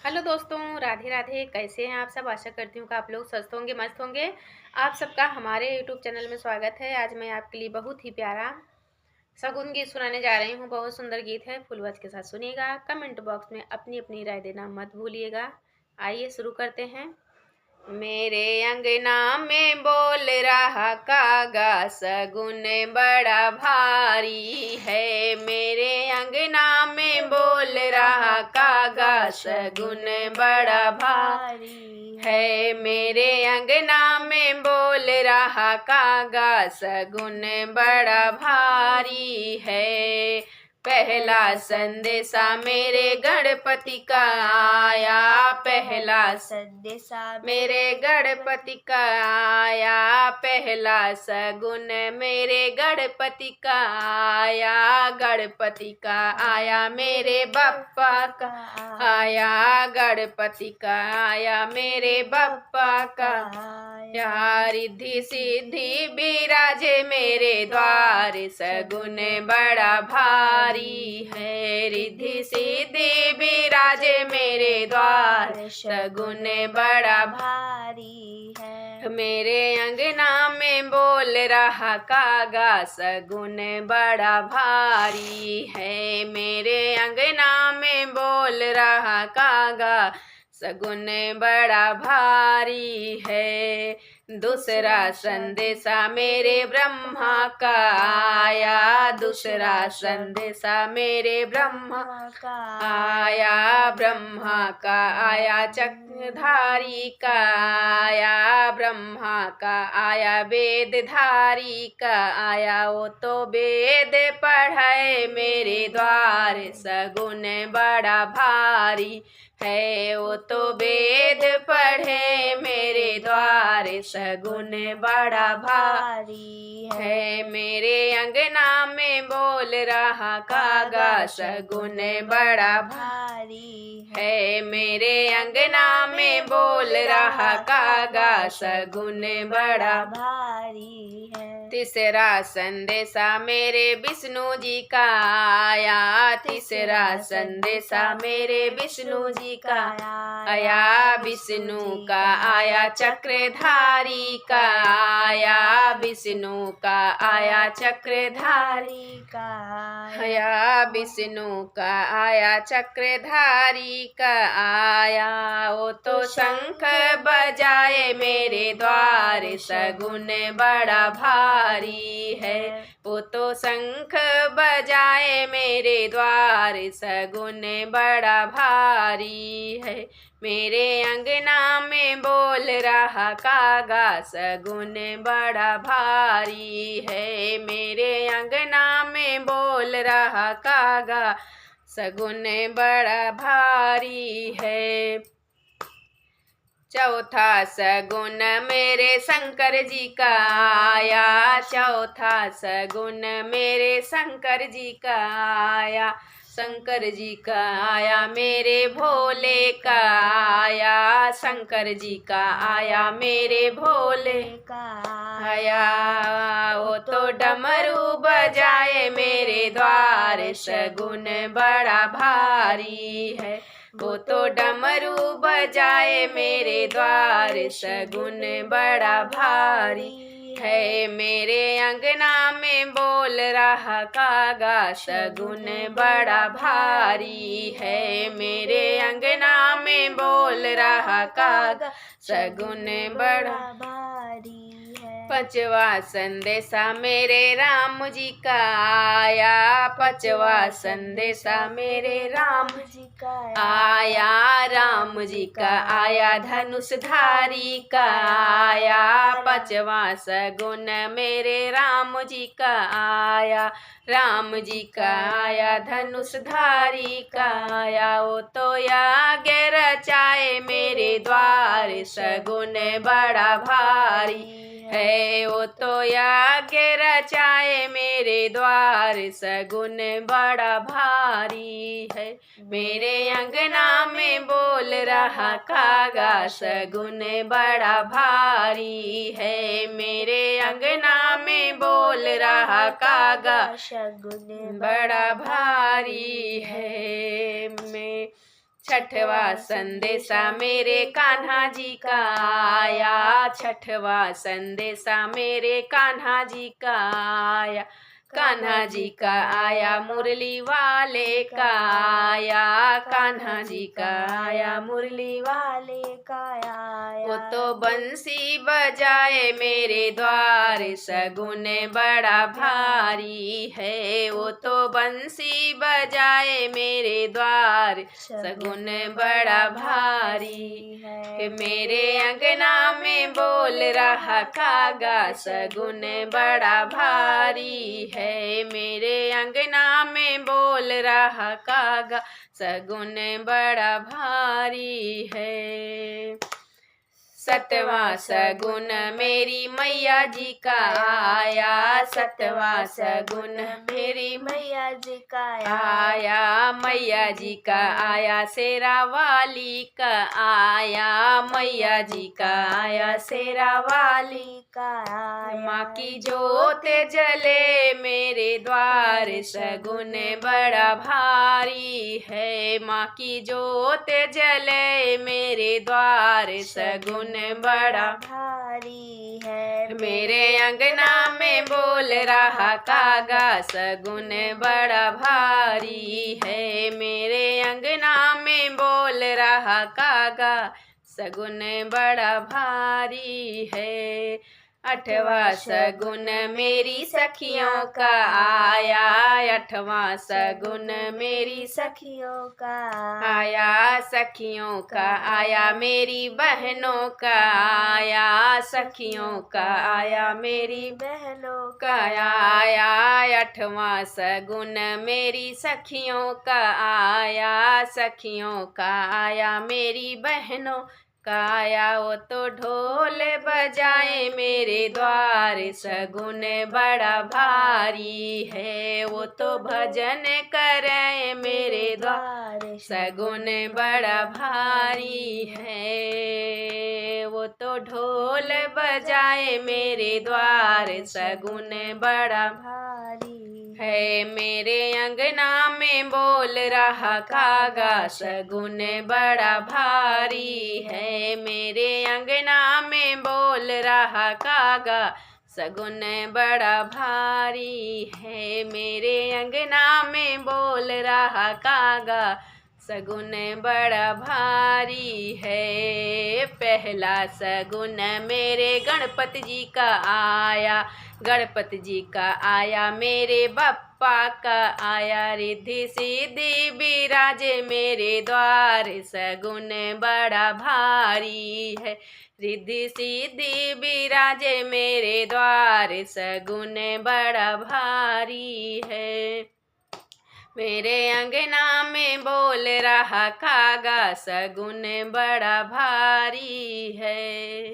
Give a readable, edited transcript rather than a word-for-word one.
Hello दोस्तों, राधे राधे। कैसे हैं आप सब? आशा करती हूँ कि आप लोग स्वस्थ होंगे, मस्त होंगे। आप सबका हमारे यूट्यूब चैनल में स्वागत है। आज मैं आपके लिए बहुत ही प्यारा शगुन गीत सुनाने जा रही हूँ। बहुत सुंदर गीत है, फुल आवाज के साथ सुनिएगा। कमेंट बॉक्स में अपनी अपनी राय देना मत भूलिएगा। आइए शुरू करते हैं। मेरे अंगना में बोल रहा कागा, सगुन बड़ा भारी है। मेरे अंगना में बोल रहा कागा, सगुन बड़ा भारी है। मेरे अंगना में बोल रहा कागा, सगुन बड़ा भारी है। पहला संदेशा मेरे गणपति का आया, पहला संदेशा मेरे गणपति का आया। पहला सगुन मेरे गणपति का आया, गणपति का आया मेरे बप्पा का आया, गणपति का आया मेरे बप्पा का आया। रिद्धि सिद्धि बिराजे मेरे द्वार, सगुन बड़ा भारी है। रिद्धि सिद्धि बिराजे मेरे द्वार, सगुन बड़ा भारी है। मेरे अंगना में बोल रहा कागा, सगुन बड़ा भारी है। मेरे अंगना में बोल रहा कागा, सगुन बड़ा भारी है। दूसरा संदेशा मेरे ब्रह्मा का आया, दूसरा संदेशा मेरे ब्रह्मा का आया। ब्रह्मा का आया चक्रधारी का आया, ब्रह्मा का आया वेदधारी का आया। वो तो वेद पढ़े मेरे द्वार, सगुन बड़ा भारी है। वो तो वेद पढ़े मेरे द्वार, सगुन बड़ा भारी है। मेरे अंगना में बोल रहा कागा, सगुन बड़ा भारी है। मेरे अंगना में बोल रहा कागा, सगुन बड़ा भारी है। तीसरा संदेशा मेरे विष्णु जी का आया, तीसरा संदेशा मेरे विष्णु जी का आया। विष्णु का आया चक्रधारी का आया, विष्णु का आया चक्रधारी का आया। विष्णु का आया चक्रधारी का आया। वो तो शंख बजाए मेरे द्वार, सगुन बड़ा भारी है। वो तो शंख बजाए मेरे द्वार, सगुन बड़ा भारी है। मेरे अंगना में बोल रहा कागा, सगुन बड़ा भारी है। मेरे अंगना में बोल रहा कागा, सगुन बड़ा भारी है। चौथा सगुन मेरे शंकर जी का आया, चौथा सगुन मेरे शंकर जी का आया। शंकर जी का आया मेरे भोले का आया, शंकर जी का आया मेरे भोले का आया। वो तो डमरू बजाए मेरे द्वार, सगुन बड़ा भारी है। वो तो डमरू बजाए मेरे द्वार, सगुन बड़ा भारी है। मेरे अंगना में बोल रहा कागा, सगुन बड़ा भारी है। मेरे अंगना में बोल रहा कागा, सगुन बड़ा भारी है। पांचवा संदेशा मेरे राम जी का आया, पांचवा संदेशा मेरे राम जी का आया। राम जी का आया धनुषधारी का आया, पांचवा सगुन मेरे राम जी का आया। राम जी का आया धनुषधारी का आया। वो तो याज्ञ रचाए मेरे द्वार, सगुन बड़ा भारी है। वो तो याज्ञ रचाए मेरे द्वार, सगुन बड़ा भारी है। मेरे अंगना में बोल रहा कागा, सगुन बड़ा भारी है। मेरे अंगना में बोल रहा कागा, सगुन बड़ा भारी है। मैं छठवा संदेशा मेरे कान्हा जी का आया, छठवा संदेशा मेरे कान्हा जी का आया, कान्हा जी का आया मुरली वाले का आया, कान्हा जी का आया मुरली वाले का आया। वो तो बंसी बजाए मेरे द्वार, सगुन बड़ा भारी है। वो तो बंसी बजाए मेरे द्वार, सगुन बड़ा भारी है। मेरे अंगना में बोल रहा कागा, सगुन बड़ा भारी है। मेरे अंगना में बोल रहा कागा, सगुन बड़ा भारी है। सतवा सगुन मेरी मैया जी का आया, सतवा सगुन मेरी मैया जी का आया, मैया जी का आया शेरा वाली का आया, मैया जी का आया शेरा वाली का आया। माँ की जोत जले मेरे द्वार, सगुन बड़ा भारी है। माँ की जोत जले मेरे द्वार, सगुन बड़ा भारी है। मेरे अंगना में बोल रहा कागा, सगुन बड़ा भारी है। मेरे अंगना में बोल रहा कागा, सगुन बड़ा भारी है। अठवा सगुन मेरी सखियों का आया, अठवा सगुन मेरी सखियों का आया, सखियों का आया मेरी बहनों का आया, सखियों का आया मेरी बहनों का आया। अठवा सगुन मेरी सखियों का आया, सखियों का आया मेरी बहनों काया। वो तो ढोल बजाए मेरे द्वार, सगुन बड़ा भारी है। वो तो भजन करे मेरे द्वार, सगुन बड़ा भारी है। वो तो ढोल बजाए मेरे द्वार, सगुन बड़ा भारी है। मेरे अंगना में बोल रहा कागा, सगुन बड़ा भारी है। मेरे अंगना में बोल रहा कागा, सगुन बड़ा भारी है। मेरे अंगना में बोल रहा कागा, सगुन बड़ा भारी है। पहला सगुन मेरे गणपति जी का आया, गणपति जी का आया मेरे बप्पा का आया। रिद्धि सिद्धि बिराजे मेरे द्वार, सगुन बड़ा भारी है। रिद्धि सिद्धि बिराजे मेरे द्वार, सगुन बड़ा भारी है। मेरे अंगना में बोल रहा कागा, सगुन बड़ा भारी है।